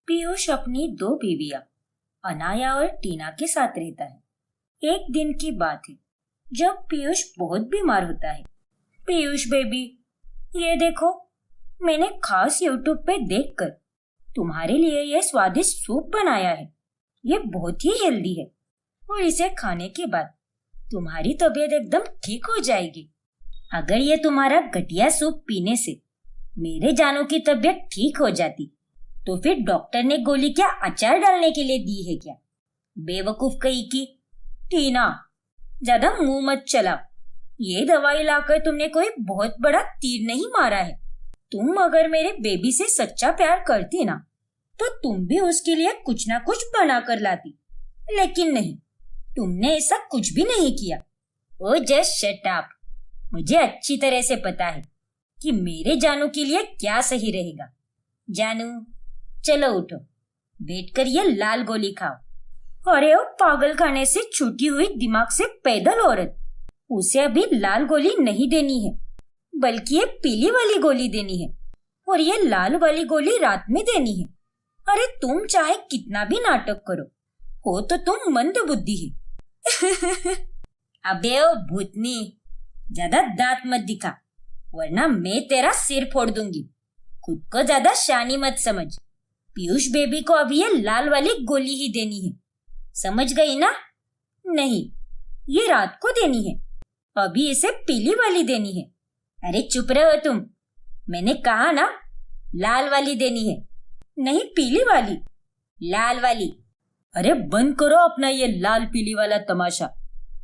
पीयूष अपनी दो बीवियां अनाया और टीना के साथ रहता है। एक दिन की बात है जब पीयूष बहुत बीमार होता है। पीयूष बेबी, ये देखो, मैंने खास यूट्यूब पे देखकर तुम्हारे लिए ये स्वादिष्ट सूप बनाया है। ये बहुत ही हेल्दी है और इसे खाने के बाद तुम्हारी तबीयत एकदम ठीक हो जाएगी। अगर ये तुम्हारा घटिया सूप पीने से मेरे जानू की तबीयत ठीक हो जाती तो फिर डॉक्टर ने गोली क्या अचार डालने के लिए दी है क्या? बेवकूफ कही की। टीना, ज्यादा मुंह मत चलाओ। ये दवाई लाकर तुमने कोई बहुत बड़ा तीर नहीं मारा है। तुम अगर मेरे बेबी से सच्चा प्यार करती ना तो तुम भी उसके लिए कुछ ना कुछ बना कर लाती, लेकिन नहीं, तुमने ऐसा कुछ भी नहीं किया। ओ जस्ट शट अप। मुझे अच्छी तरह से पता है कि मेरे जानू के लिए क्या सही रहेगा। जानू, चलो उठो, बैठकर ये लाल गोली खाओ। अरे ओ पागल खाने से छूटी हुई दिमाग से पैदल औरत, उसे अभी लाल गोली नहीं देनी है, बल्कि ये पीली वाली गोली देनी है और ये लाल वाली गोली रात में देनी है। अरे तुम चाहे कितना भी नाटक करो, हो तो तुम मंद बुद्धि है। अबे ओ भूतनी, ज्यादा दांत मत दिखा वरना मैं तेरा सिर फोड़ दूंगी। खुद को ज्यादा शानी मत समझ। पीयूष बेबी को अभी ये लाल वाली गोली ही देनी है, समझ गई ना? नहीं, ये रात को देनी है, अभी इसे पीली वाली देनी है। अरे चुप रहो तुम, मैंने कहा ना लाल वाली देनी है, नहीं पीली वाली, लाल वाली। अरे बंद करो अपना ये लाल पीली वाला तमाशा।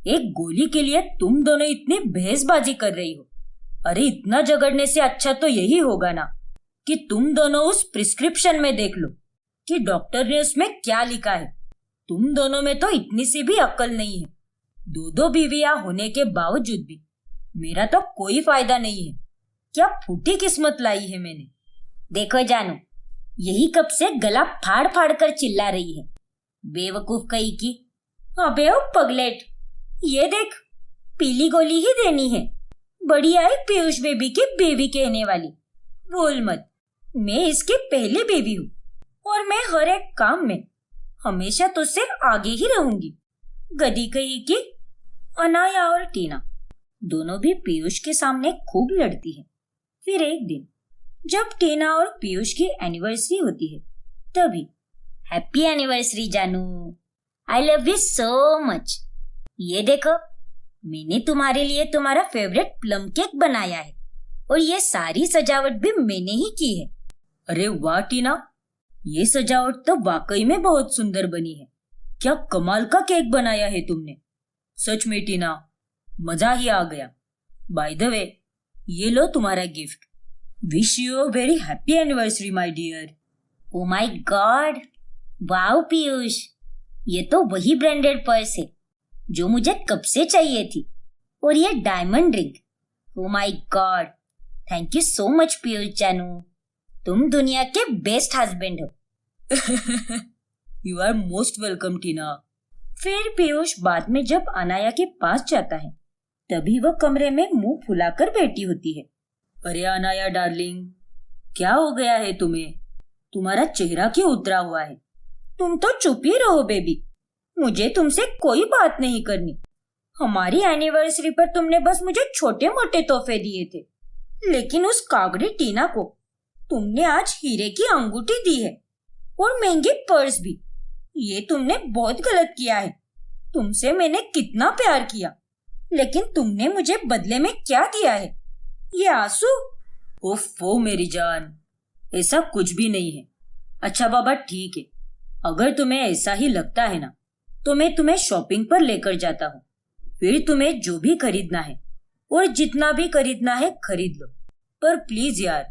एक गोली के लिए तुम दोनों इतनी बहसबाजी कर रही हो। अरे इतना झगड़ने से अच्छा तो यही होगा ना कि तुम दोनों उस प्रिस्क्रिप्शन में देख लो कि डॉक्टर ने उसमें क्या लिखा है। तुम दोनों में तो इतनी सी भी अक्ल नहीं है। दो दो बीवियां होने के बावजूद भी मेरा तो कोई फायदा नहीं है। क्या फूटी किस्मत लाई है मैंने। देखो जानू, यही कब से गला फाड़ फाड़ कर चिल्ला रही है, बेवकूफ कही की। अबे ओ पगलेट, ये देख, पीली गोली ही देनी है। बढ़िया है पीयूष बेबी की बेबी कहने वाली। बोल मत, मैं इसकी पहली बेबी हूँ और मैं हर एक काम में हमेशा तुझसे आगे ही रहूंगी। गधी कही की। अनाया और टीना दोनों भी पीयूष के सामने खूब लड़ती है। फिर एक दिन जब टीना और पीयूष की एनिवर्सरी होती है तभी, हैप्पी एनिवर्सरी जानू, I love you so much. ये देखो, मैंने तुम्हारे लिए तुम्हारा फेवरेट प्लम केक बनाया है और ये सारी सजावट भी मैंने ही की है। अरे वाह टीना, ये सजावट तो वाकई में बहुत सुंदर बनी है। क्या कमाल का केक बनाया है तुमने। सच में टीना, मजा ही आ गया। बाय द वे, ये लो तुम्हारा gift. Wish you a very happy anniversary my dear. Oh my God, wow Piyush, ये तो वही ब्रांडेड पर्स है जो मुझे कब से चाहिए थी, और ये diamond ring. O my God, thank you so much Piyush जानू, तुम दुनिया के बेस्ट हस्बैंड हो। यू आर मोस्ट वेलकम टीना। फिर पीयूष बाद में जब अनाया के पास जाता है तभी वह कमरे में मुंह फुलाकर बैठी होती है। अरे अनाया डार्लिंग, क्या हो गया है तुम्हें? तुम्हारा चेहरा क्यों उतरा हुआ है? तुम तो चुप ही रहो बेबी, मुझे तुमसे कोई बात नहीं करनी। हमारी एनिवर्सरी पर तुमने बस मुझे छोटे मोटे तोहफे दिए थे, लेकिन उस कागड़ी टीना को तुमने आज हीरे की अंगूठी दी है और महंगी पर्स भी। ये तुमने बहुत गलत किया है। तुमसे मैंने कितना प्यार किया, लेकिन तुमने मुझे बदले में क्या दिया है? ये आंसू। ओफो मेरी जान, ऐसा कुछ भी नहीं है। अच्छा बाबा ठीक है, अगर तुम्हें ऐसा ही लगता है ना तो मैं तुम्हें शॉपिंग पर लेकर जाता हूँ। फिर तुम्हें जो भी खरीदना है और जितना भी खरीदना है खरीद लो, पर प्लीज यार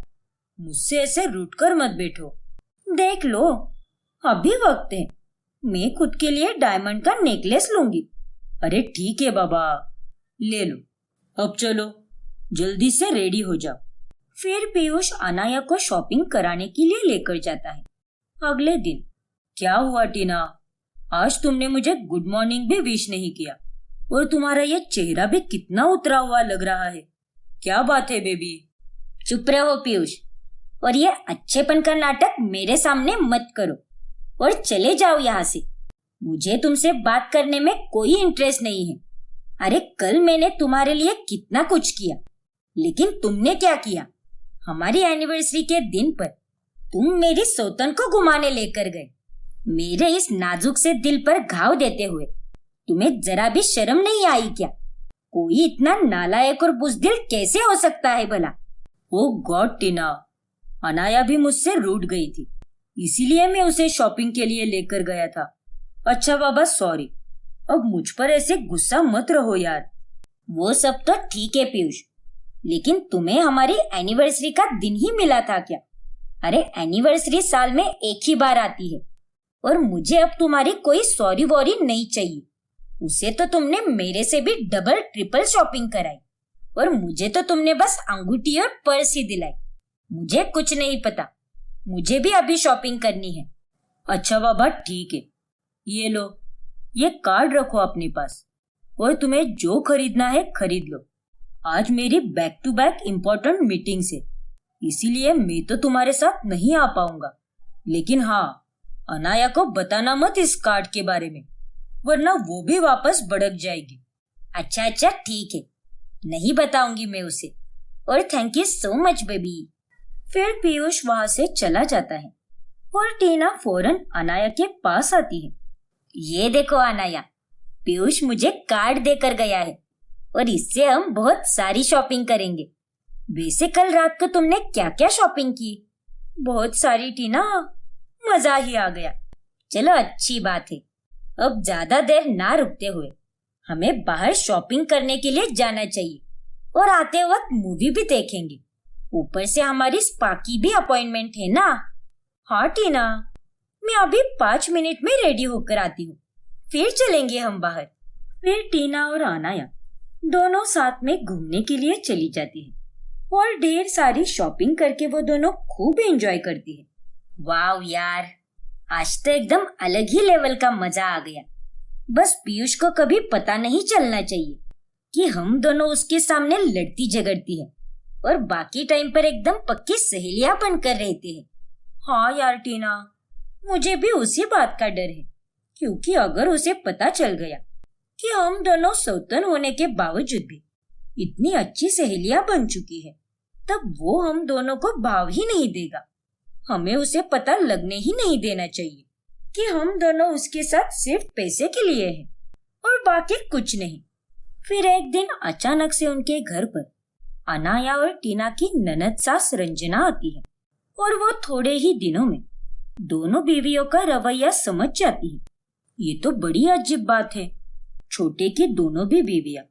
मुझसे ऐसे रूठ कर मत बैठो। देख लो, अभी वक्त है, मैं खुद के लिए डायमंड का नेकलेस लूंगी। अरे ठीक है बाबा, ले लो। अब चलो जल्दी से रेडी हो जाओ। फिर पीयूष अनाया को शॉपिंग कराने के लिए लेकर जाता है। अगले दिन, क्या हुआ टीना, आज तुमने मुझे गुड मॉर्निंग भी विश नहीं किया और तुम्हारा ये चेहरा भी कितना उतरा हुआ लग रहा है। क्या बात है बेबी? चुप रहो पीयूष, और ये अच्छेपन का नाटक मेरे सामने मत करो और चले जाओ यहाँ से। मुझे तुमसे बात करने में कोई इंटरेस्ट नहीं है। अरे कल मैंने तुम्हारे लिए कितना कुछ किया, लेकिन तुमने क्या किया? हमारी एनिवर्सरी के दिन पर तुम मेरी सौतन को घुमाने लेकर गए। मेरे इस नाजुक से दिल पर घाव देते हुए तुम्हें जरा भी शर्म नहीं आई क्या? कोई इतना नालायक और बुज़दिल कैसे हो सकता है भला? ओह गॉड टीना, अनाया भी मुझसे रूठ गई थी, इसीलिए मैं उसे शॉपिंग के लिए लेकर गया था। अच्छा बाबा सॉरी, अब मुझ पर ऐसे गुस्सा मत रहो यार। वो सब तो ठीक है पीयूष, लेकिन तुम्हें हमारी एनिवर्सरी का दिन ही मिला था क्या? अरे एनिवर्सरी साल में एक ही बार आती है और मुझे अब तुम्हारी कोई सॉरी वॉरी नहीं चाहिए। उसे तो तुमने मेरे से भी डबल ट्रिपल शॉपिंग कराई और मुझे तो तुमने बस अंगूठी और पर्स ही दिलाई। मुझे कुछ नहीं पता, मुझे भी अभी शॉपिंग करनी है। अच्छा बाबा ठीक है, ये लो, ये कार्ड रखो अपने पास और तुम्हें जो खरीदना है खरीद लो। आज मेरी back to back important meetings है, इसीलिए मैं तो तुम्हारे साथ नहीं आ पाऊंगा। लेकिन हाँ, अनाया को बताना मत इस कार्ड के बारे में, वरना वो भी वापस भड़क जाएगी। अच्छा अच्छा ठीक है, नहीं बताऊंगी मैं उसे। और thank you so much baby. फिर पीयूष वहां से चला जाता है और टीना फौरन अनाया के पास आती है। ये देखो अनाया, पीयूष मुझे कार्ड देकर गया है और इससे हम बहुत सारी शॉपिंग करेंगे। वैसे कल रात को तुमने क्या क्या शॉपिंग की? बहुत सारी टीना, मजा ही आ गया। चलो अच्छी बात है, अब ज्यादा देर ना रुकते हुए हमें बाहर शॉपिंग करने के लिए जाना चाहिए और आते वक्त मूवी भी देखेंगे। ऊपर से हमारी स्पा की भी अपॉइंटमेंट है ना। हाँ टीना, मैं अभी 5 मिनट में रेडी होकर आती हूँ, फिर चलेंगे हम बाहर। फिर टीना और अनाया दोनों साथ में घूमने के लिए चली जाती है और ढेर सारी शॉपिंग करके वो दोनों खूब एंजॉय करती है। वाव यार, आज तो एकदम अलग ही लेवल का मजा आ गया। बस पीयूष को कभी पता नहीं चलना चाहिए कि हम दोनों उसके सामने लड़ती झगड़ती है और बाकी टाइम पर एकदम पक्की सहेलियां बनकर रहते हैं। हाँ यार टीना, मुझे भी उसी बात का डर है, क्योंकि अगर उसे पता चल गया कि हम दोनों सौतन होने के बावजूद भी इतनी अच्छी सहेलियां बन चुकी है, तब वो हम दोनों को भाव ही नहीं देगा। हमें उसे पता लगने ही नहीं देना चाहिए कि हम दोनों उसके साथ सिर्फ पैसे के लिए हैं और बाकी कुछ नहीं। फिर एक दिन अचानक से उनके घर पर अनाया और टीना की ननद सास रंजना आती है और वो थोड़े ही दिनों में दोनों बीवियों का रवैया समझ जाती है। ये तो बड़ी अजीब बात है, छोटे की दोनों भी बीवियां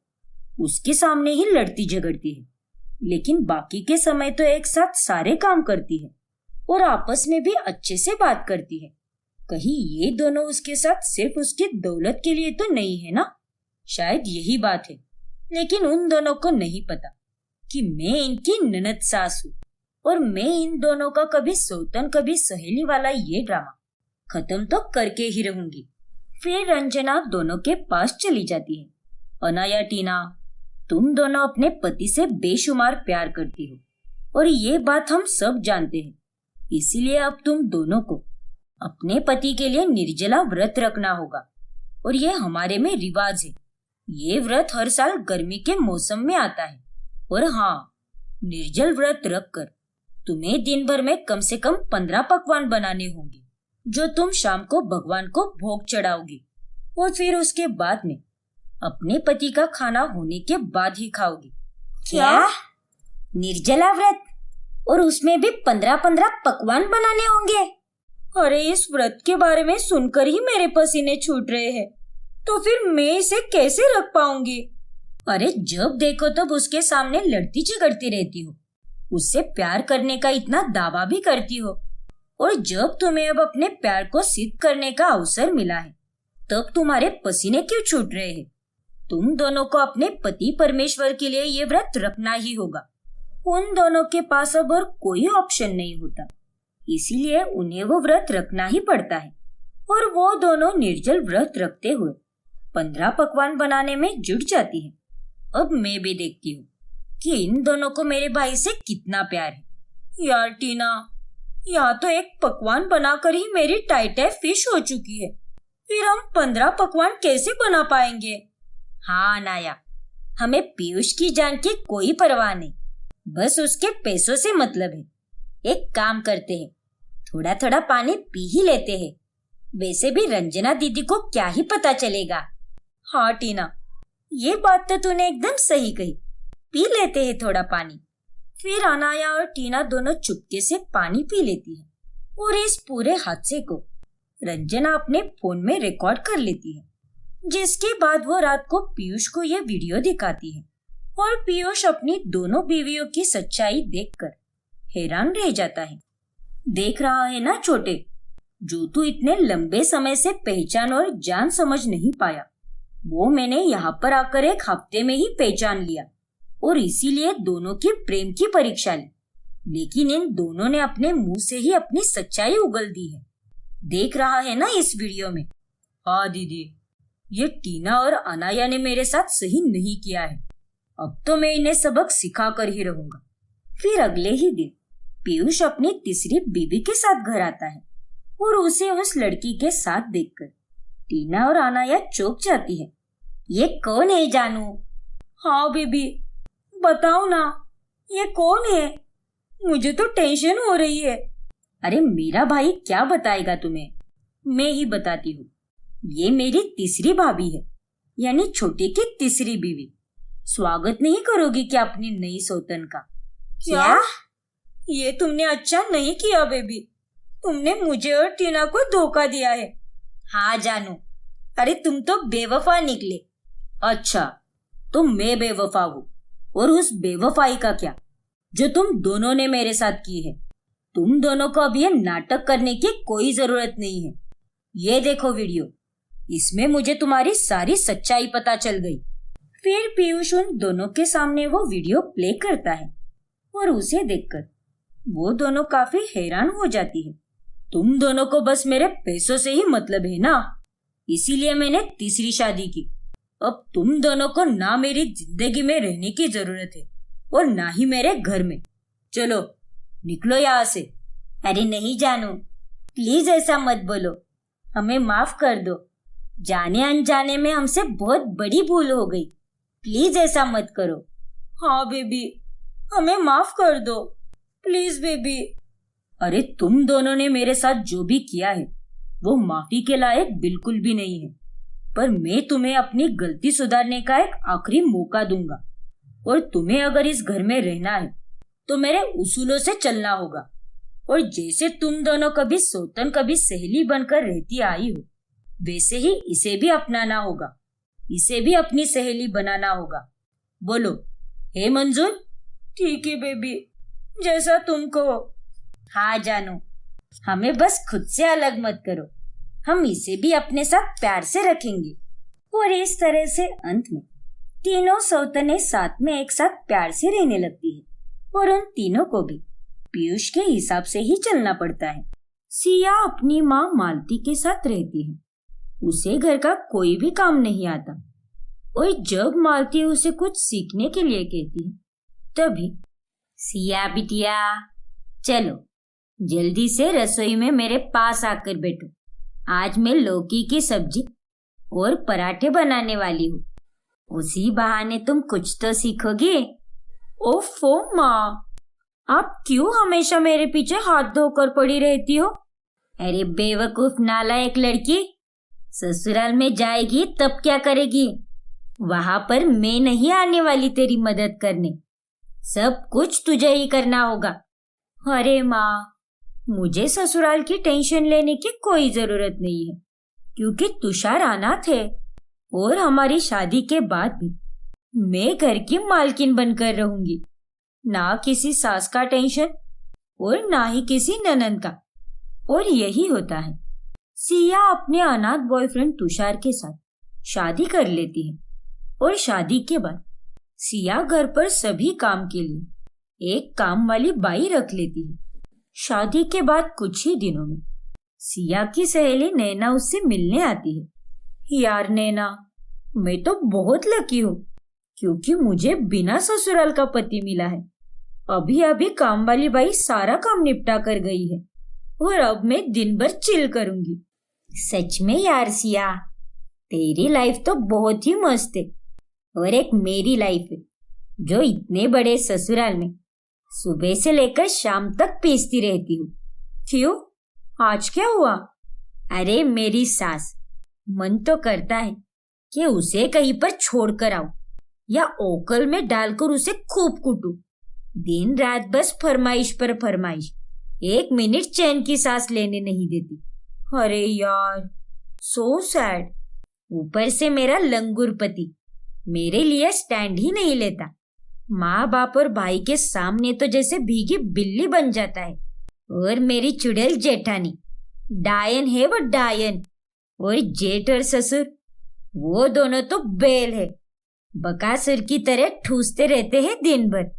उसके सामने ही लड़ती झगड़ती है, लेकिन बाकी के समय तो एक साथ सारे काम करती है और आपस में भी अच्छे से बात करती है। कहीं ये दोनों उसके साथ सिर्फ उसकी दौलत के लिए तो नहीं है ना? शायद यही बात है, लेकिन उन दोनों को नहीं पता कि मैं इनकी ननद सास हूँ और मैं इन दोनों का कभी सौतन कभी सहेली वाला ये ड्रामा खत्म तो करके ही रहूंगी। फिर रंजना दोनों के पास चली जाती है। अनाया टीना, तुम दोनों अपने पति से बेशुमार प्यार करती हो और ये बात हम सब जानते हैं, इसीलिए अब तुम दोनों को अपने पति के लिए निर्जला व्रत रखना होगा और ये हमारे में रिवाज है। ये व्रत हर साल गर्मी के मौसम में आता है और हाँ, निर्जल व्रत रखकर तुम्हें दिन भर में कम से कम 15 पकवान बनाने होंगे जो तुम शाम को भगवान को भोग चढ़ाओगी और फिर उसके बाद में अपने पति का खाना होने के बाद ही खाओगी। क्या? निर्जला व्रत और उसमें भी 15-15 पकवान बनाने होंगे? अरे इस व्रत के बारे में सुनकर ही मेरे पसीने छूट रहे हैं, तो फिर मैं इसे कैसे रख पाऊंगी? अरे जब देखो तब उसके सामने लड़ती झगड़ती रहती हो, उससे प्यार करने का इतना दावा भी करती हो, और जब तुम्हें अब अपने प्यार को सिद्ध करने का अवसर मिला है तब तुम्हारे पसीने क्यों छूट रहे हैं? तुम दोनों को अपने पति परमेश्वर के लिए ये व्रत रखना ही होगा। उन दोनों के पास अब और कोई ऑप्शन नहीं होता, इसीलिए उन्हें वो व्रत रखना ही पड़ता है और वो दोनों निर्जल व्रत रखते हुए 15 पकवान बनाने में जुट जाती है। अब मैं भी देखती हूँ कि इन दोनों को मेरे भाई से कितना प्यार है। यार टीना, यहाँ तो एक पकवान बनाकर ही मेरी टाइटाई फिश हो चुकी है, फिर हम 15 पकवान कैसे बना पाएंगे? हाँ अनाया, हमें पीयूष की जान की कोई परवाह नहीं, बस उसके पैसों से मतलब है। एक काम करते हैं, थोड़ा थोड़ा पानी पी ही लेते हैं। वैसे भी रंजना दीदी को क्या ही पता चलेगा। हाँ टीना, ये बात तो तूने एकदम सही कही। पी लेते हैं थोड़ा पानी। फिर अनाया और टीना दोनों चुपके से पानी पी लेती है और इस पूरे हादसे को रंजना अपने फोन में रिकॉर्ड कर लेती है, जिसके बाद वो रात को पीयूष को ये वीडियो दिखाती है और पीयूष अपनी दोनों बीवियों की सच्चाई देखकर हैरान रह जाता है। देख रहा है ना छोटे, जो तू इतने लंबे समय से पहचान और जान समझ नहीं पाया, वो मैंने यहाँ पर आकर एक हफ्ते में ही पहचान लिया और इसीलिए दोनों की प्रेम की परीक्षा ली। लेकिन इन दोनों ने अपने मुंह से ही अपनी सच्चाई उगल दी है। देख रहा है ना इस वीडियो में? हाँ दीदी, ये टीना और अनाया ने मेरे साथ सही नहीं किया है। अब तो मैं इन्हें सबक सिखा कर ही रहूंगा। फिर अगले ही दिन पीयूष अपनी तीसरी बीवी के साथ घर आता है और उसे उस लड़की के साथ देखकर टीना और अनाया चौंक जाती है। ये कौन है जानू? हाँ बीबी, बताओ ना, ये कौन है? मुझे तो टेंशन हो रही है। अरे मेरा भाई क्या बताएगा तुम्हें, मैं ही बताती हूँ। ये मेरी तीसरी भाभी है, यानी छोटे की तीसरी बीवी। स्वागत नहीं करोगी क्या अपनी नई सौतन का? क्या? ये तुमने अच्छा नहीं किया बेबी, तुमने मुझे और टीना को धोखा दिया है। हाँ जानू, अरे तुम तो बेवफा निकले। अच्छा, तो मैं बेवफा हूँ, और उस बेवफाई का क्या जो तुम दोनों ने मेरे साथ की है। तुम दोनों को अब ये नाटक करने की कोई जरूरत नहीं है। ये देखो वीडियो, इसमें मुझे तुम्हारी सारी सच्चाई पता चल गई। फिर पीयूष उन दोनों के सामने वो वीडियो प्ले करता है और उसे देखकर वो दोनों काफी हैरान हो जाती है। तुम दोनों को बस मेरे पैसों से ही मतलब है ना, इसीलिए मैंने तीसरी शादी की। अब तुम दोनों को ना मेरी जिंदगी में रहने की जरूरत है और ना ही मेरे घर में। चलो निकलो यहाँ से। अरे नहीं जानू, प्लीज ऐसा मत बोलो, हमें माफ कर दो। जाने अनजाने में हमसे बहुत बड़ी भूल हो गई, प्लीज ऐसा मत करो। हाँ बेबी, हमें माफ कर दो, प्लीज बेबी। अरे तुम दोनों ने मेरे साथ जो भी किया है वो माफी के लायक बिल्कुल भी नहीं है, पर मैं तुम्हें अपनी गलती सुधारने का एक आखिरी मौका दूंगा। और तुम्हें अगर इस घर में रहना है तो मेरे उसूलों से चलना होगा। और जैसे तुम दोनों कभी सौतन कभी सहेली बनकर रहती आई हो, वैसे ही इसे भी अपनाना होगा, इसे भी अपनी सहेली बनाना होगा। बोलो, हे मंजूर? ठीक है बेबी, जैसा तुम कहो। हाँ जानू, हमें बस खुद से अलग मत करो, हम इसे भी अपने साथ प्यार से रखेंगे। और इस तरह से अंत में तीनों सौतनें साथ में एक साथ प्यार से रहने लगती है और उन तीनों को भी पीयूष के हिसाब से ही चलना पड़ता है। सिया अपनी माँ मालती के साथ रहती है, उसे घर का कोई भी काम नहीं आता और जब मालती उसे कुछ सीखने के लिए कहती है तभी, सिया बिटिया चलो जल्दी से रसोई में मेरे पास आकर बैठो, आज मैं लौकी की सब्जी और पराठे बनाने वाली हूँ, उसी बहाने तुम कुछ तो सीखोगे। ओफो माँ, आप क्यों हमेशा मेरे पीछे हाथ धोकर पड़ी रहती हो? अरे बेवकूफ नालायक लड़की, ससुराल में जाएगी तब क्या करेगी? वहां पर मैं नहीं आने वाली तेरी मदद करने, सब कुछ तुझे ही करना होगा। अरे माँ, मुझे ससुराल की टेंशन लेने की कोई जरूरत नहीं है, क्योंकि तुषार अनाथ है और हमारी शादी के बाद भी मैं घर की मालकिन बनकर रहूंगी। ना किसी सास का टेंशन और ना ही किसी ननद का। और यही होता है, सिया अपने अनाथ बॉयफ्रेंड तुषार के साथ शादी कर लेती है और शादी के बाद सिया घर पर सभी काम के लिए एक काम वाली बाई रख लेती है। शादी के बाद कुछ ही दिनों में सिया की सहेली नैना उससे मिलने आती है। यार नैना, मैं तो बहुत लकी हूँ क्योंकि मुझे बिना ससुराल का पति मिला है। अभी अभी काम वाली बाई सारा काम निपटा कर गई है। और अब मैं दिन भर चिल करूंगी। सच में यार सिया, तेरी लाइफ तो बहुत ही मस्त है और एक मेरी लाइफ है जो इतने बड़े ससुराल में सुबह से लेकर शाम तक पीसती रहती हूँ। क्यों, आज क्या हुआ? अरे मेरी सास, मन तो करता है कि उसे कहीं पर छोड़कर आऊं या ओकल में डालकर उसे खूब कूटूं। दिन रात बस फरमाइश पर फरमाइश, 1 मिनट चैन की सांस लेने नहीं देती। अरे यार, सो सैड। ऊपर से मेरा लंगूर पति मेरे लिए स्टैंड ही नहीं लेता। माँ बाप और भाई के सामने तो जैसे भीगी बिल्ली बन जाता है। और मेरी चुड़ैल जेठानी, डायन है वो डायन। और जेठ और ससुर, वो दोनों तो बेल है, बकासुर की तरह ठूसते रहते हैं दिन भर।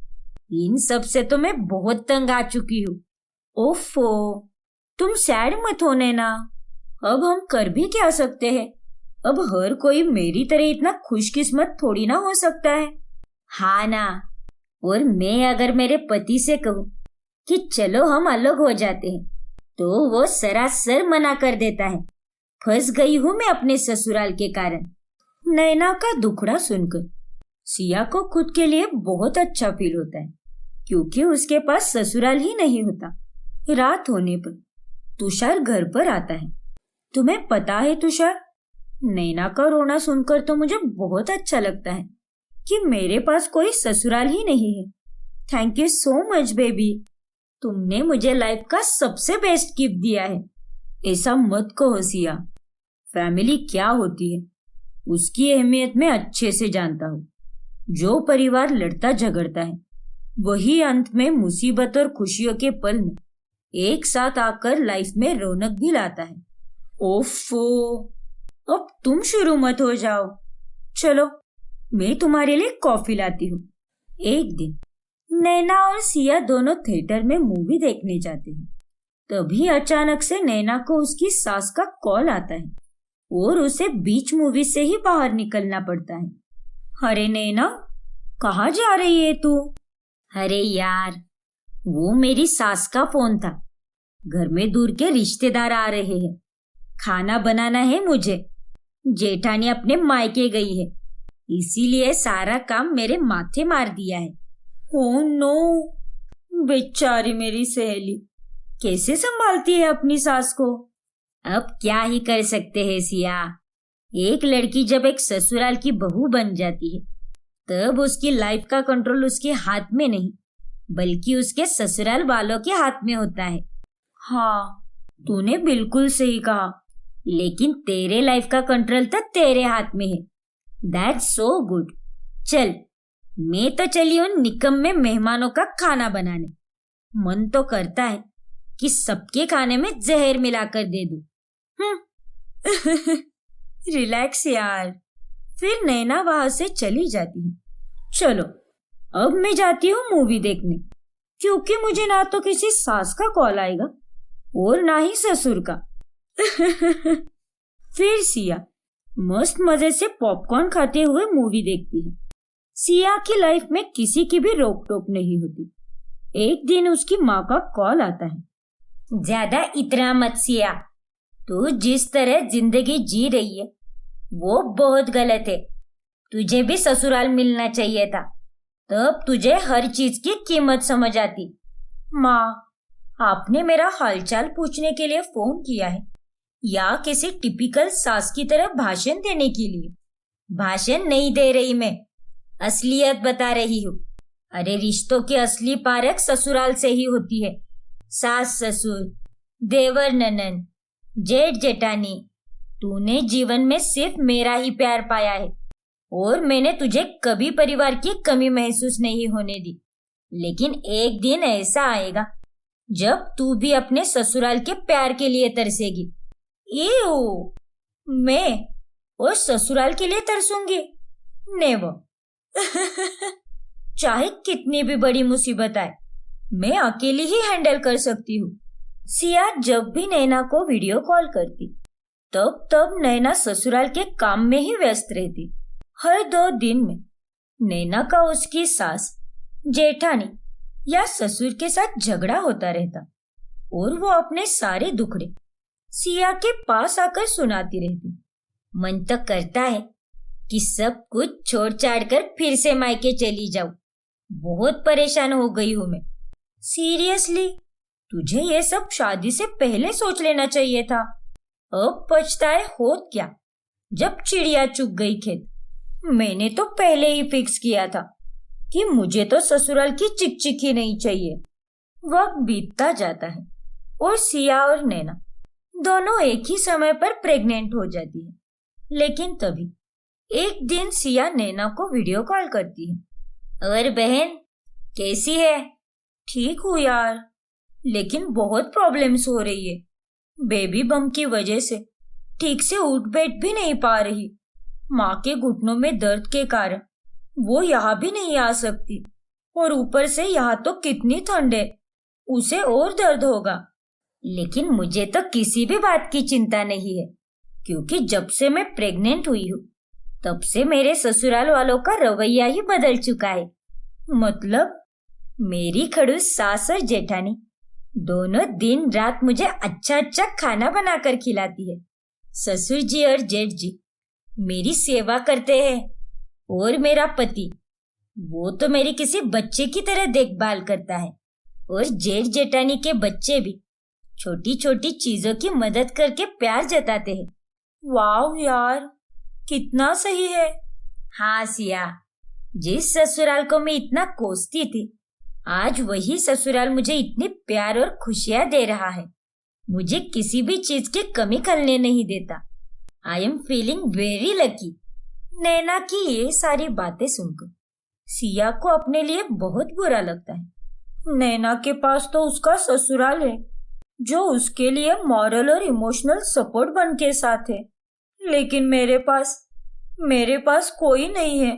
इन सब से तो मैं बहुत तंग आ चुकी हूँ। ओफो, तुम सैड मत होने ना। अब हम कर भी क्या सकते हैं? अब हर कोई मेरी तरह इतना खुशकिस्मत थोड़ी ना हो सकता है। हाँ ना। और मैं अगर मेरे पति से कहूँ कि चलो हम अलग हो जाते हैं, तो वो सरासर मना कर देता है। फंस गई हूँ मैं अपने ससुराल के कारण। नैना का दुखड़ा सुनकर सिया को खुद के लिए बहुत अच्छा फील होता है, क्योंकि उसके पास ससुराल ही नहीं होता। रात होने पर तुषार घर पर आता है। तुम्हें पता है तुषार, नैना का रोना सुनकर तो मुझे बहुत अच्छा लगता है कि मेरे पास कोई ससुराल ही नहीं है। Thank you so much baby, तुमने मुझे लाइफ का सबसे बेस्ट गिफ्ट दिया है। ऐसा मत कहो सिया, फैमिली क्या होती है उसकी अहमियत मैं अच्छे से जानता हूँ। जो परिवार लड़ता झगड़ता है, वही अंत में मुसीबत और खुशियों के पल में एक साथ आकर लाइफ में रौनक भी लाता है। ओफो, अब तुम शुरू मत हो जाओ। चलो, मैं तुम्हारे लिए कॉफी लाती हूँ। एक दिन नैना और सिया दोनों थिएटर में मूवी देखने जाते हैं। तभी अचानक से नैना को उसकी सास का कॉल आता है और उसे बीच मूवी से ही बाहर निकलना पड़ता है। अरे नैना, कहाँ जा रही है तू? अरे यार, वो मेरी सास का फोन था। घर में दूर के रिश्तेदार आ रहे हैं, खाना बनाना है मुझे। जेठानी अपने मायके गई है, इसीलिए सारा काम मेरे माथे मार दिया है। ओह नो, बेचारी मेरी सहेली कैसे संभालती है अपनी सास को? अब क्या ही कर सकते हैं सिया। एक लड़की जब एक ससुराल की बहू बन जाती है, तब उसकी लाइफ का कंट्रोल उसके हाथ में नहीं, बल्कि उसके ससुराल वालों के हाथ में होता है। हाँ, तूने बिल्कुल सही कहा, लेकिन तेरे लाइफ का कंट्रोल तो तेरे हाथ में है। That's so good. चल, मैं तो चली हूँ निकम्मे मेहमानों का खाना बनाने। मन तो करता है कि सबके खाने में जहर मिलाकर दे दूं। रिलैक्स यार। फिर नैना वहां से चली जाती है। चलो, अब मैं जाती हूँ मूवी देखने, क्योंकि मुझे ना तो किसी सास का कॉल आएगा और ना ही ससुर का। फिर सिया मस्त मजे से पॉपकॉर्न खाते हुए मूवी देखती है। सिया की लाइफ में किसी की भी रोक टोक नहीं होती। एक दिन उसकी माँ का कॉल आता है। ज्यादा इतना मत सिया, तू जिस तरह जिंदगी जी रही है वो बहुत गलत है। तुझे भी ससुराल मिलना चाहिए था, तब तुझे हर चीज की कीमत समझ आती। माँ, आपने मेरा हालचाल पूछने के लिए फोन किया है या किसी टिपिकल सास की तरह भाषण देने के लिए? भाषण नहीं दे रही मैं, असलियत बता रही हूँ। अरे रिश्तों की असली पारख ससुराल से ही होती है। सास ससुर, देवर ननन, जेठ जेठानी, तूने जीवन में सिर्फ मेरा ही प्यार पाया है और मैंने तुझे कभी परिवार की कमी महसूस नहीं होने दी। लेकिन एक दिन ऐसा आएगा जब तू भी अपने ससुराल के प्यार के लिए तरसेगी। एओ, मैं और ससुराल के लिए तरसूंगी? नेवर। चाहे कितनी भी बड़ी मुसीबत आए, मैं अकेली ही हैंडल कर सकती हूँ। सिया जब भी नैना को वीडियो कॉल करती, तब नैना ससुराल के काम में ही व्यस्त रहती। हर 2 दिन में नैना का उसकी सास, जेठानी या ससुर के साथ झगड़ा होता रहता और वो अपने सारे दुखड़े सिया के पास आकर सुनाती रहती। मन तो करता है कि सब कुछ छोड़ छाड़ कर फिर से मायके चली जाऊं। बहुत परेशान हो गई हूं मैं। सीरियसली, तुझे ये सब शादी से पहले सोच लेना चाहिए था। अब पछताए होत क्या, जब चिड़िया चुग गई खेत। मैंने तो पहले ही फिक्स किया था कि मुझे तो ससुराल की चिकचिक ही नहीं चाहिए। वक्त बीतता जाता है और सिया और नैना दोनों एक ही समय पर प्रेग्नेंट हो जाती है। लेकिन तभी एक दिन सिया नैना को वीडियो कॉल करती है। और बहन, कैसी है? ठीक हूँ यार, लेकिन बहुत प्रॉब्लम्स हो रही है। बेबी बम की वजह से ठीक से उठ बैठ भी नहीं पा रही। माँ के घुटनों में दर्द के कारण वो यहाँ भी नहीं आ सकती, और ऊपर से यहाँ तो कितनी ठंड है, उसे और दर्द होगा। लेकिन मुझे तो किसी भी बात की चिंता नहीं है, क्योंकि जब से मैं प्रेग्नेंट हुई हूँ तब से मेरे ससुराल वालों का रवैया ही बदल चुका है। मतलब मेरी खड़ूस सास और जेठानी दोनों दिन रात मुझे अच्छा अच्छा खाना बनाकर खिलाती है। ससुर जी और जेठ जी मेरी सेवा करते हैं, और मेरा पति, वो तो मेरी किसी बच्चे की तरह देखभाल करता है। और जेठ जेठानी के बच्चे भी छोटी छोटी चीजों की मदद करके प्यार जताते हैं। वाह यार, कितना सही है। हाँ सिया, जिस ससुराल को मैं इतना कोसती थी, आज वही ससुराल मुझे इतनी प्यार और खुशियां दे रहा है। मुझे किसी भी चीज की कमी खलने नहीं देता। I am feeling very lucky. Naina की ये सारी बातें सुनकर सिया को अपने लिए बहुत बुरा लगता है। नैना के पास तो उसका ससुराल है जो उसके लिए मॉरल और इमोशनल सपोर्ट बन के साथ है, लेकिन मेरे पास कोई नहीं है।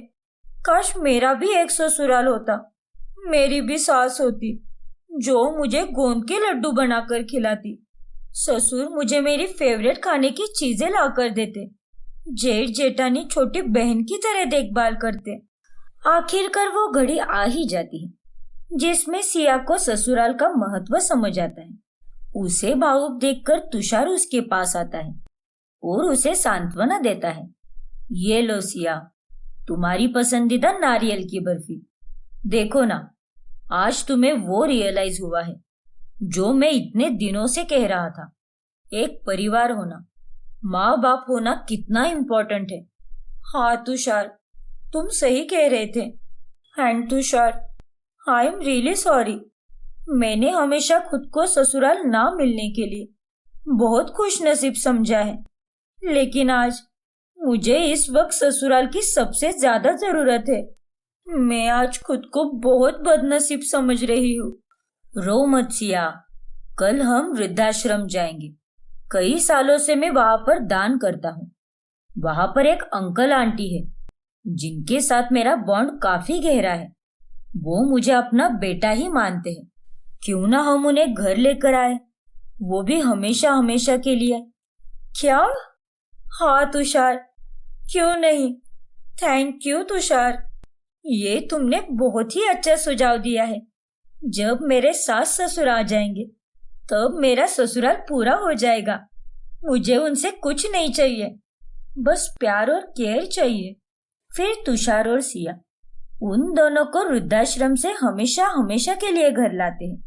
काश मेरा भी एक ससुराल होता, मेरी भी सास होती जो मुझे गोंद के लड्डू बनाकर खिलाती। ससुर मुझे मेरी फेवरेट खाने की चीजें ला कर देते। जेठ जेठानी छोटी बहन की तरह देखभाल करते। आखिरकार वो घड़ी आ ही जाती है जिसमें सिया को ससुराल का महत्व समझ आता है। उसे भावुक देखकर तुषार उसके पास आता है और उसे सांत्वना देता है। ये लो सिया, तुम्हारी पसंदीदा नारियल की बर्फी। देखो ना, आज तुम्हें वो रियलाइज हुआ है जो मैं इतने दिनों से कह रहा था। एक परिवार होना, माँ बाप होना कितना इम्पोर्टेंट है। हाँ तुषार, तुम सही कह रहे थे। And Tushar, I am really sorry. मैंने हमेशा खुद को ससुराल ना मिलने के लिए बहुत खुश नसीब समझा है, लेकिन आज मुझे इस वक्त ससुराल की सबसे ज्यादा जरूरत है। मैं आज खुद को बहुत बदनसीब समझ रही हूँ। रो मत सिया, कल हम वृद्धाश्रम जाएंगे। कई सालों से मैं वहां पर दान करता हूँ। वहां पर एक अंकल आंटी है जिनके साथ मेरा बॉन्ड काफी गहरा है। वो मुझे अपना बेटा ही मानते हैं। क्यों ना हम उन्हें घर लेकर आए, वो भी हमेशा हमेशा के लिए। क्या? हाँ तुषार, क्यों नहीं। थैंक यू तुषार, ये तुमने बहुत ही अच्छा सुझाव दिया है। जब मेरे सास ससुर आ जाएंगे तब मेरा ससुराल पूरा हो जाएगा। मुझे उनसे कुछ नहीं चाहिए, बस प्यार और केयर चाहिए। फिर तुषार और सिया उन दोनों को वृद्धाश्रम से हमेशा हमेशा के लिए घर लाते हैं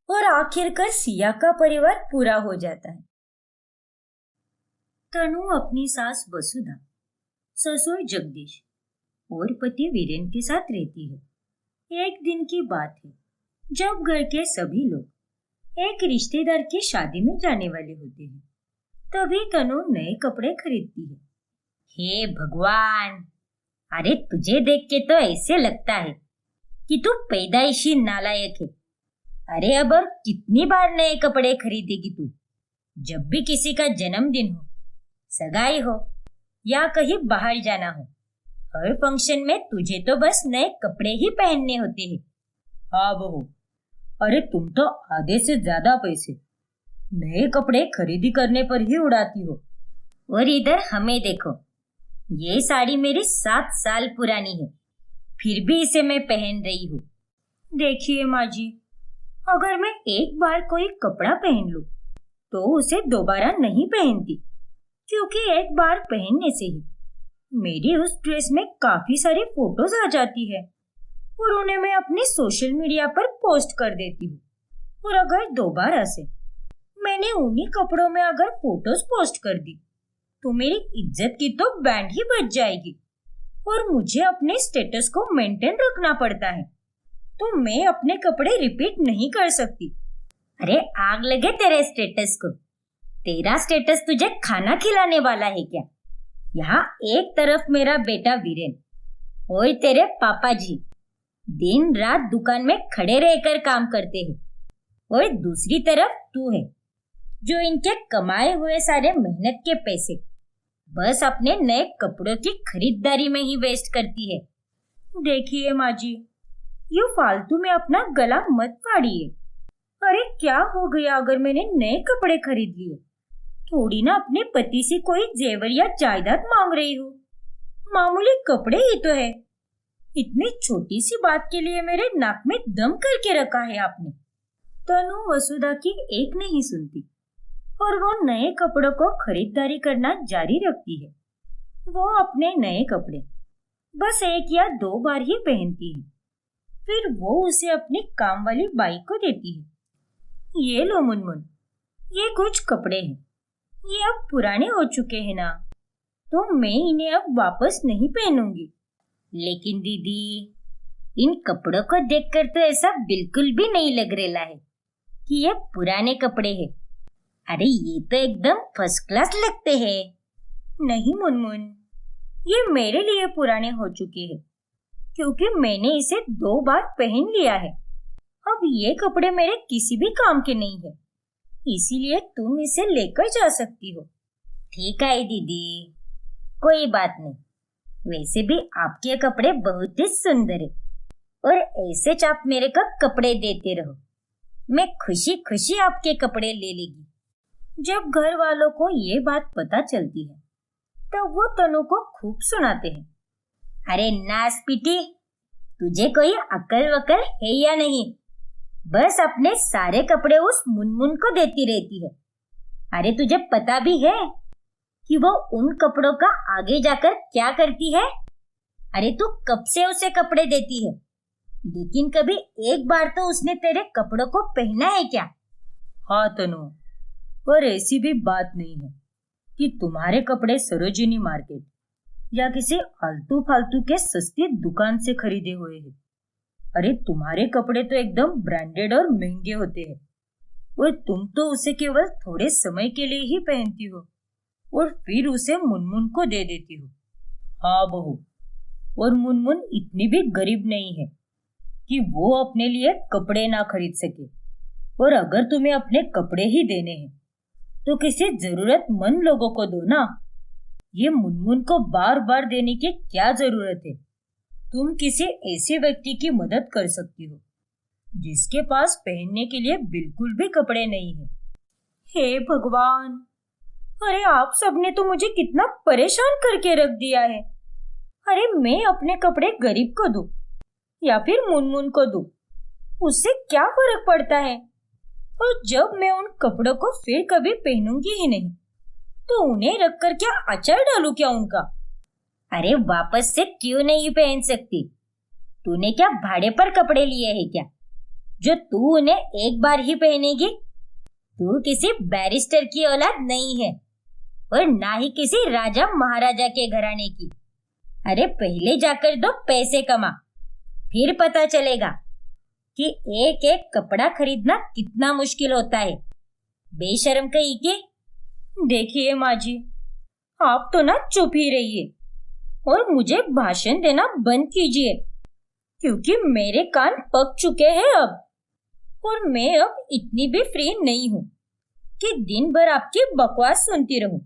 और आखिरकार सिया का परिवार पूरा हो जाता है। तनु अपनी सास वसुधा, ससुर जगदीश और पति वीरेन के साथ रहती है। एक दिन की बात है जब घर के सभी लोग एक रिश्तेदार की शादी में जाने वाले होते हैं। तभी तनु नए कपड़े खरीदती है। हे भगवान, अरे तुझे देख के तो ऐसे लगता है कि तू पैदाइशी नालायक है। अरे अब और कितनी बार नए कपड़े खरीदेगी तू? जब भी किसी का जन्मदिन हो, सगाई हो या कहीं बाहर जाना हो, हर फंक्शन में तुझे तो बस नए कपड़े ही पहनने होते हैं। हाँ बहू, अरे तुम तो आधे से ज्यादा पैसे नए कपड़े खरीदी करने पर ही उड़ाती हो। और इधर हमें देखो, ये साड़ी मेरी 7 साल पुरानी है, फिर भी इसे मैं पहन रही हूँ। देखिए माँ जी, अगर मैं एक बार कोई कपड़ा पहन लूं, तो उसे दोबारा नहीं पहनती, क्योंकि एक बार पहनने से ही मेरी उस ड्रेस में काफी सारी फोटोज आ जाती है और उन्हें मैं अपने सोशल मीडिया पर पोस्ट कर देती हूँ। और अगर दोबारा से मैंने उन्हीं कपड़ों में अगर फोटोज पोस्ट कर दी, तो मेरी इज्जत की तो बैंड ही बज जाएगी और मुझे अपने स्टेटस को मेंटेन रखना पड़ता है। तो मैं अपने कपड़े रिपीट नहीं कर सकती। अरे आग लगे तेरे स्टेटस को। तेरा स्टेटस तुझे खाना खिलाने वाला है क्या? यहाँ एक तरफ मेरा बेटा वीरेन और तेरे पापा जी दिन रात दुकान में खड़े रहकर काम करते हैं, और दूसरी तरफ तू है जो इनके कमाए हुए सारे मेहनत के पैसे बस अपने नए कपड़ों की खरीदारी में ही वेस्ट करती है। देखिए माँ जी, ये फालतू में अपना गला मत फाड़िए। अरे क्या हो गया अगर मैंने नए कपड़े खरीद लिए? थोड़ी ना अपने पति से कोई जेवर या जायदाद मांग रही हूँ, मामूली कपड़े ही तो है। इतनी छोटी सी बात के लिए मेरे नाक में दम करके रखा है आपने। तनु वसुधा की एक नहीं सुनती और वो नए कपड़ों को खरीदारी करना जारी रखती है। वो अपने नए कपड़े बस एक या दो बार ही पहनती है, फिर वो उसे अपनी काम वाली बाई को देती है। ये लो मुनमुन, ये कुछ कपड़े हैं, ये अब पुराने हो चुके हैं ना, तो मैं इन्हें अब वापस नहीं पहनूंगी। लेकिन दीदी, इन कपड़ों को देखकर तो ऐसा बिल्कुल भी नहीं लग रहा है कि ये पुराने कपड़े हैं। अरे ये तो एकदम फर्स्ट क्लास लगते हैं। नहीं मुनमुन, ये मेरे लिए पुराने हो चुके हैं क्योंकि मैंने इसे 2 बार पहन लिया है। अब ये कपड़े मेरे किसी भी काम के नहीं है, इसीलिए तुम इसे लेकर जा सकती हो। ठीक है दीदी, कोई बात नहीं। वैसे भी आपके कपड़े बहुत ही सुंदर है और ऐसे आप मेरे को कपड़े देते रहो, मैं खुशी खुशी आपके कपड़े ले लेगी। जब घर वालों को ये बात पता चलती है, तब वो तनु को खूब सुनाते हैं। अरे नास पीटी, तुझे कोई अकल वकल है या नहीं? बस अपने सारे कपड़े उस मुनमुन को देती रहती है। अरे तुझे पता भी है कि वो उन कपड़ों का आगे जाकर क्या करती है? अरे तू कब से उसे कपड़े देती है, लेकिन कभी एक बार तो उसने तेरे कपड़ों को पहना है क्या? हाँ तनु, पर ऐसी भी बात नहीं है कि तुम्हारे कपड़े सरोजिनी मार्केट या किसी आलतू फालतू के सस्ती दुकान से खरीदे हुए हैं। अरे तुम्हारे कपड़े तो एकदम ब्रांडेड और महंगे होते हैं और तुम तो उसे केवल थोड़े समय के लिए ही पहनती हो और फिर उसे मुनमुन को दे देती हो। हाँ बहू, और मुनमुन इतनी भी गरीब नहीं है कि वो अपने लिए कपड़े ना खरीद सके, और अगर तुम्हें अपने कपड़े ही देने हैं तो किसी जरूरतमंद लोगों को दो ना। ये मुनमुन को बार बार देने की क्या जरूरत है? तुम किसी ऐसे व्यक्ति की मदद कर सकती हो जिसके पास पहनने के लिए बिल्कुल भी कपड़े नहीं है। हे भगवान, अरे आप सबने तो मुझे कितना परेशान करके रख दिया है। अरे मैं अपने कपड़े गरीब को दूं या फिर मुनमुन को दूं, उससे क्या फर्क पड़ता है? और जब मैं उन कपड़ों को फिर कभी पहनूंगी ही नहीं, तो उन्हें रखकर क्या अचार डालूं क्या उनका? अरे वापस से क्यों नहीं पहन सकती? तूने क्या भाड़े पर कपड़े लिए हैं क्या, जो तू उन्हें एक बार ही पहनेगी? तू किसी बैरिस्टर की औलाद नहीं है और ना ही किसी राजा महाराजा के घराने की। अरे पहले जाकर दो पैसे कमा, फिर पता चलेगा कि एक एक कपड़ा खरीदना कितना मुश्किल होता है। बेशर्म कहीं के। देखिए माँ जी, आप तो ना चुप ही रहिए और मुझे भाषण देना बंद कीजिए, क्योंकि मेरे कान पक चुके हैं अब, और मैं अब इतनी भी फ्री नहीं हूँ कि दिन भर आपकी बकवास सुनती रहूं।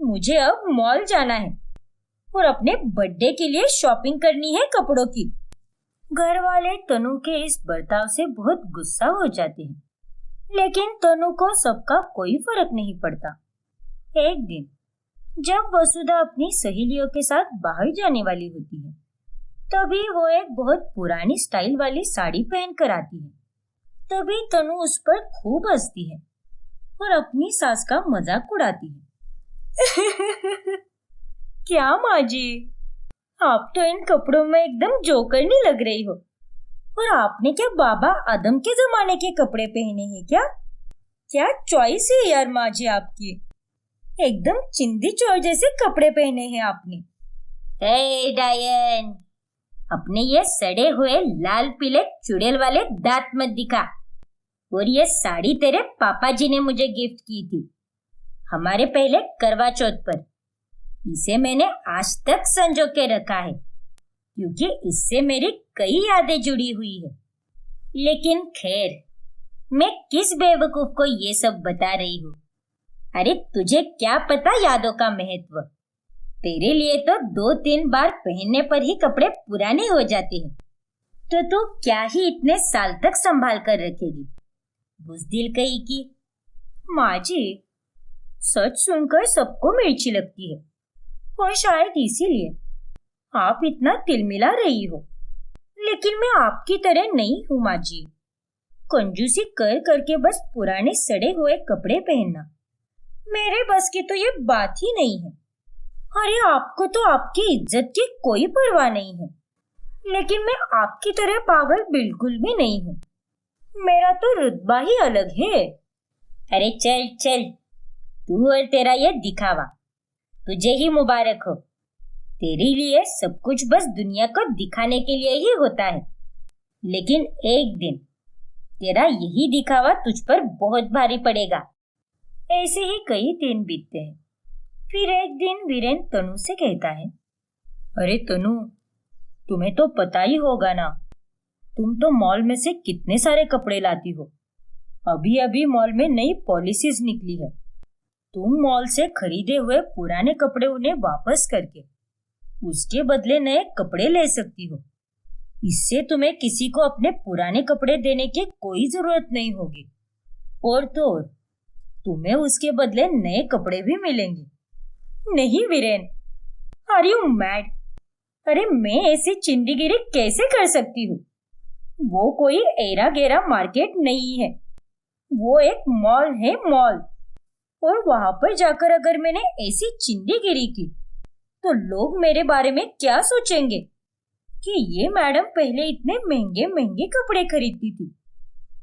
मुझे अब मॉल जाना है और अपने बर्थडे के लिए शॉपिंग करनी है कपड़ों की। घर वाले तनु के इस बर्ताव से बहुत गुस्सा हो जाते हैं, लेकिन तनु को सबका कोई फर्क नहीं पड़ता। एक दिन जब वसुधा अपनी सहेलियों के साथ बाहर जाने वाली होती है, तभी वो एक बहुत पुरानी स्टाइल वाली साड़ी पहन कर आती है। तभी तनु उस पर खूब हंसती है और अपनी सास का मजाक उड़ाती है। क्या माँ जी, आप तो इन कपड़ों में एकदम जोकरनी लग रही हो। और आपने क्या बाबा आदम के जमाने के कपड़े पहने हैं क्या? क्या चॉइस है यार माँ जी आपकी, एकदम चिंदी चोर जैसे कपड़े पहने हैं आपने। हे डायन, अपने ये सड़े हुए लाल पीले चुड़ैल वाले दांत मत दिखा। और ये साड़ी तेरे पापा जी ने मुझे गिफ्ट की थी हमारे पहले करवा चौथ पर। इसे मैंने आज तक संजो के रखा है क्योंकि इससे मेरी कई यादें जुड़ी हुई है। लेकिन खैर, मैं किस बेवकूफ को ये सब बता रही हूँ। अरे तुझे क्या पता यादों का महत्व। तेरे लिए तो 2-3 बार पहनने पर ही कपड़े पुराने हो जाते हैं, तो तू क्या ही इतने साल तक संभाल कर रखेगी। बुज़दिल कही कि माँ जी, सच सुनकर सबको मिर्ची लगती है और शायद इसीलिए आप इतना तिलमिला रही हो। लेकिन मैं आपकी तरह नहीं हूँ माँ जी। कंजूसी कर करके बस पुराने सड़े हुए कपड़े पहनना मेरे बस की तो ये बात ही नहीं है। अरे आपको तो आपकी इज्जत की कोई परवाह नहीं है, लेकिन मैं आपकी तरह पागल बिल्कुल भी नहीं हूँ। मेरा तो रुतबा ही अलग है। अरे चल चल, तू और तेरा ये दिखावा तुझे ही मुबारक हो। तेरे लिए सब कुछ बस दुनिया को दिखाने के लिए ही होता है, लेकिन एक दिन तेरा यही दिखावा तुझ पर बहुत भारी पड़ेगा। ऐसे ही कई दिन बीतते हैं। फिर एक दिन वीरेन तनु से कहता है, अरे तनु, तुम्हें तो पता ही होगा ना, तुम तो मॉल में से कितने सारे कपड़े लाती हो। अभी अभी मॉल में नई पॉलिसीज निकली है। तुम मॉल से खरीदे हुए पुराने कपड़े उन्हें वापस करके उसके बदले नए कपड़े ले सकती हो। इससे तुम्हें किसी को अपने पुराने कपड़े देने की कोई जरूरत नहीं होगी। और तो और, तुम्हें उसके बदले नए कपड़े भी मिलेंगे। नहीं वीरेन, आर यू मैड? अरे मैं ऐसी चिंदीगिरी कैसे कर सकती हूँ? वो कोई एरा गेरा मार्केट नहीं है, वो एक मॉल है, मॉल। और वहां पर जाकर अगर मैंने ऐसी चिंदीगिरी की तो लोग मेरे बारे में क्या सोचेंगे कि ये मैडम पहले इतने महंगे महंगे कपड़े खरीदती थी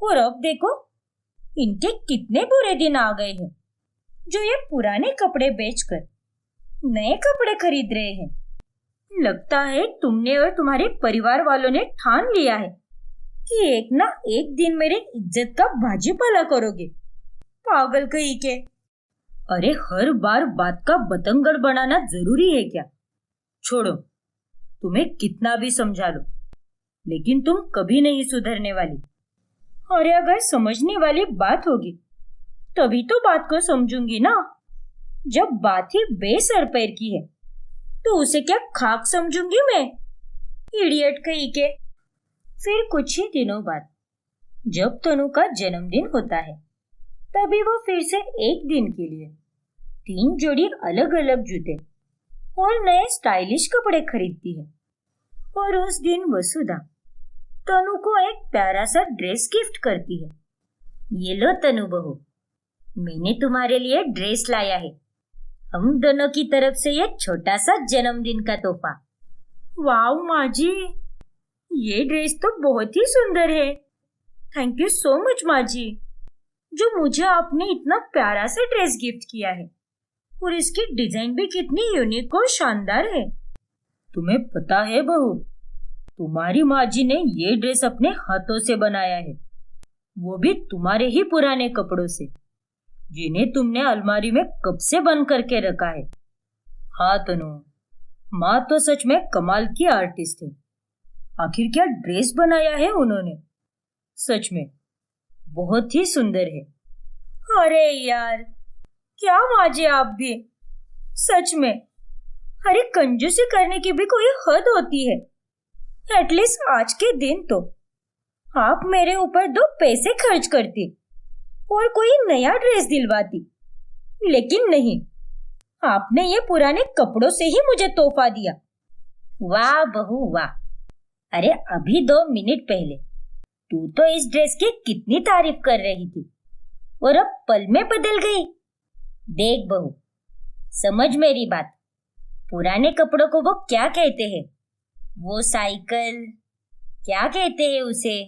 और अब देखो इनके कितने बुरे दिन आ गए हैं जो ये पुराने कपड़े बेचकर नए कपड़े खरीद रहे हैं। लगता है तुमने और तुम्हारे परिवार वालों ने ठान लिया है कि एक ना एक दिन मेरी इज्जत का भाजीपाला करोगे। पागल कहीं के। अरे हर बार बात का बतंगड़ बनाना जरूरी है क्या? छोड़ो, तुम्हें कितना भी समझा लो, लेकिन तुम कभी नहीं सुधरने वाली। अरे अगर समझने वाली बात होगी तभी तो बात को समझूंगी ना। जब बात ही बेसर पैर की है तो उसे क्या खाक समझूंगी मैं? इडियट कहीं के। फिर कुछ ही दिनों बाद जब तनु का जन्मदिन होता है, तभी वो फिर से एक दिन के लिए 3 जोड़ी अलग अलग जूते और नए स्टाइलिश कपड़े खरीदती है। और उस दिन वसुधा तनु को एक प्यारा सा ड्रेस गिफ्ट करती है। ये लो तनु बहू, मैंने तुम्हारे लिए ड्रेस लाया है। हम दोनों की तरफ से ये छोटा सा जन्मदिन का तोहफा। वाह माँ जी, ये ड्रेस तो बहुत ही सुंदर है। थैंक यू सो मच माँ जी, जो मुझे आपने इतना प्यारा सा ड्रेस गिफ्ट किया है। और इसकी डिजाइन भी कितनी यूनिक और शानदार है। तुम्हें पता है बहू, तुम्हारी माँ जी ने ये ड्रेस अपने हाथों से बनाया है, वो भी तुम्हारे ही पुराने कपड़ों से, जिन्हें तुमने अलमारी में कब से बंद करके रखा है। हाँ तनु, माँ तो सच में कमाल की आर्टिस्ट है। आखिर क्या ड्रेस बनाया है उन्होंने, सच में बहुत ही सुंदर है। अरे यार, क्या माँ जी आप भी, सच में। अरे कंजूसी करने की भी कोई हद होती है। एटलीस्ट आज के दिन तो आप मेरे ऊपर 2 पैसे खर्च करती और कोई नया ड्रेस दिलवाती, लेकिन नहीं, आपने ये पुराने कपड़ों से ही मुझे तोहफा दिया। वाह बहू वाह। अरे अभी 2 मिनट पहले तू तो इस ड्रेस की कितनी तारीफ कर रही थी और अब पल में बदल गई। देख बहू, समझ मेरी बात। पुराने कपड़ों को वो क्या कहते हैं? वो साइकिल क्या कहते हैं उसे,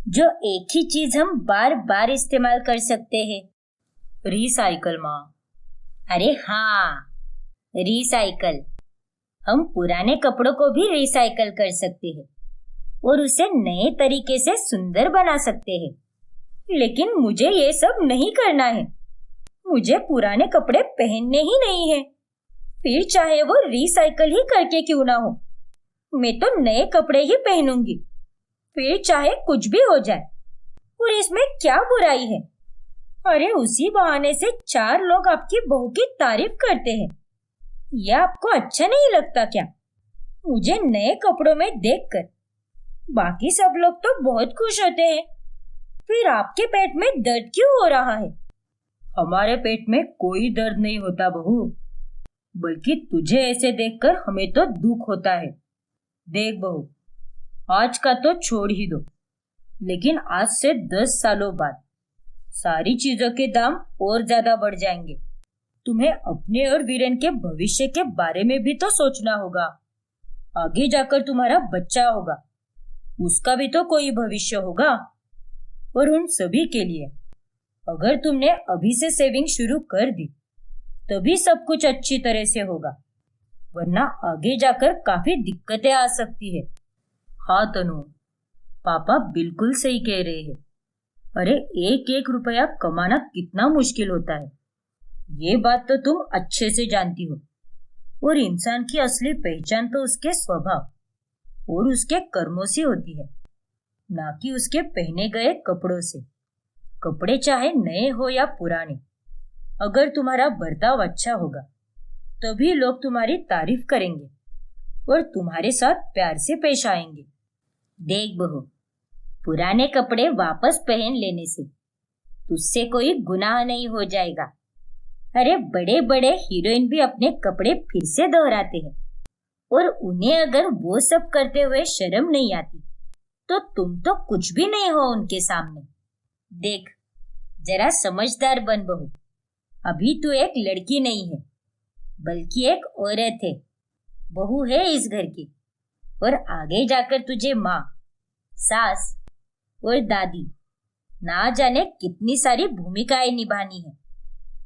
जो एक ही चीज हम बार बार इस्तेमाल कर सकते हैं? रिसाइकल माँ। अरे हाँ, रिसाइकल। हम पुराने कपड़ों को भी रिसाइकल कर सकते हैं और उसे नए तरीके से सुंदर बना सकते हैं। लेकिन मुझे ये सब नहीं करना है। मुझे पुराने कपड़े पहनने ही नहीं है, फिर चाहे वो रिसाइकल ही करके क्यों ना हो। मैं तो नए कपड़े ही पहनूंगी, फिर चाहे कुछ भी हो जाए। और इसमें क्या बुराई है? अरे उसी बहाने से 4 लोग आपकी बहू की तारीफ करते हैं। यह आपको अच्छा नहीं लगता क्या? मुझे नए कपड़ों में देखकर बाकी सब लोग तो बहुत खुश होते हैं, फिर आपके पेट में दर्द क्यों हो रहा है? हमारे पेट में कोई दर्द नहीं होता बहू, बल्कि तुझे ऐसे देखकर हमें तो दुख होता है। देख बहू, आज का तो छोड़ ही दो, लेकिन आज से 10 सालों बाद सारी चीजों के दाम और ज्यादा बढ़ जाएंगे। तुम्हें अपने और वीरेन के भविष्य के बारे में भी तो सोचना होगा। आगे जाकर तुम्हारा बच्चा होगा, उसका भी तो कोई भविष्य होगा। और उन सभी के लिए अगर तुमने अभी से सेविंग शुरू कर दी तभी सब कुछ अच्छी तरह से होगा, वरना आगे जाकर काफी दिक्कतें आ सकती है। हाँ तनु, पापा बिल्कुल सही कह रहे हैं। अरे एक एक रुपया कमाना कितना मुश्किल होता है, ये बात तो तुम अच्छे से जानती हो। और इंसान की असली पहचान तो उसके स्वभाव और उसके कर्मों से होती है, ना कि उसके पहने गए कपड़ों से। कपड़े चाहे नए हो या पुराने, अगर तुम्हारा बर्ताव अच्छा होगा तभी लोग तुम्हारी तारीफ करेंगे और तुम्हारे साथ प्यार से पेश आएंगे। देख बहू, पुराने कपड़े वापस पहन लेने से तुझसे कोई गुनाह नहीं हो जाएगा। अरे बड़े बड़े हीरोइन भी अपने कपड़े फिर से दोहराते हैं, और उन्हें अगर वो सब करते हुए शर्म नहीं आती तो तुम तो कुछ भी नहीं हो उनके सामने। देख, जरा समझदार बन बहू। अभी तू एक लड़की नहीं है, बल्कि एक औरत है, बहू है इस घर की। और आगे जाकर तुझे माँ, सास और दादी ना जाने कितनी सारी भूमिकाएं निभानी है।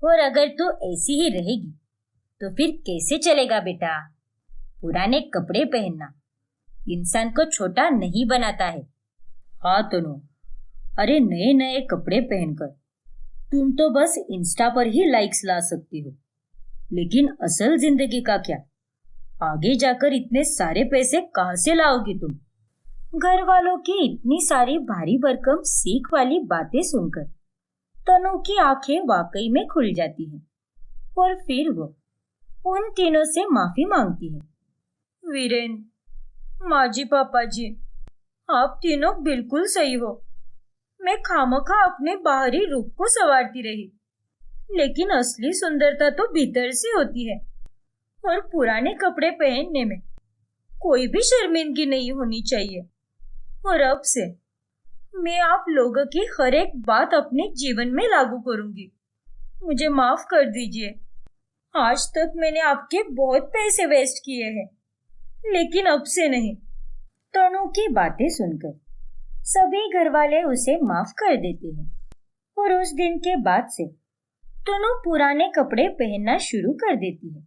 और अगर तू ऐसी ही रहेगी तो फिर कैसे चलेगा बेटा? पुराने कपड़े पहनना इंसान को छोटा नहीं बनाता है। हाँ तनु, अरे नए नए कपड़े पहनकर तुम तो बस इंस्टा पर ही लाइक्स ला सकती हो, लेकिन असल जिंदगी का क्या? आगे जाकर इतने सारे पैसे कहाँ से लाओगी तुम? घर वालों की इतनी सारी भारी भरकम सीख वाली बातें सुनकर तनु की आंखें वाकई में खुल जाती हैं और फिर वो उन तीनों से माफी मांगती है। वीरेन, माँ जी, पापा जी, आप तीनों बिल्कुल सही हो। मैं खामखा अपने बाहरी रूप को संवारती रही, लेकिन असली सुंदरता तो भीतर से होती है। और पुराने कपड़े पहनने में कोई भी शर्मिंदगी नहीं होनी चाहिए। और अब से मैं आप लोगों की हर एक बात अपने जीवन में लागू करूंगी। मुझे माफ कर दीजिए। आज तक मैंने आपके बहुत पैसे वेस्ट किए हैं, लेकिन अब से नहीं। तनु की बातें सुनकर सभी घर वाले उसे माफ कर देते हैं और उस दिन के बाद से तनु पुराने कपड़े पहनना शुरू कर देती है।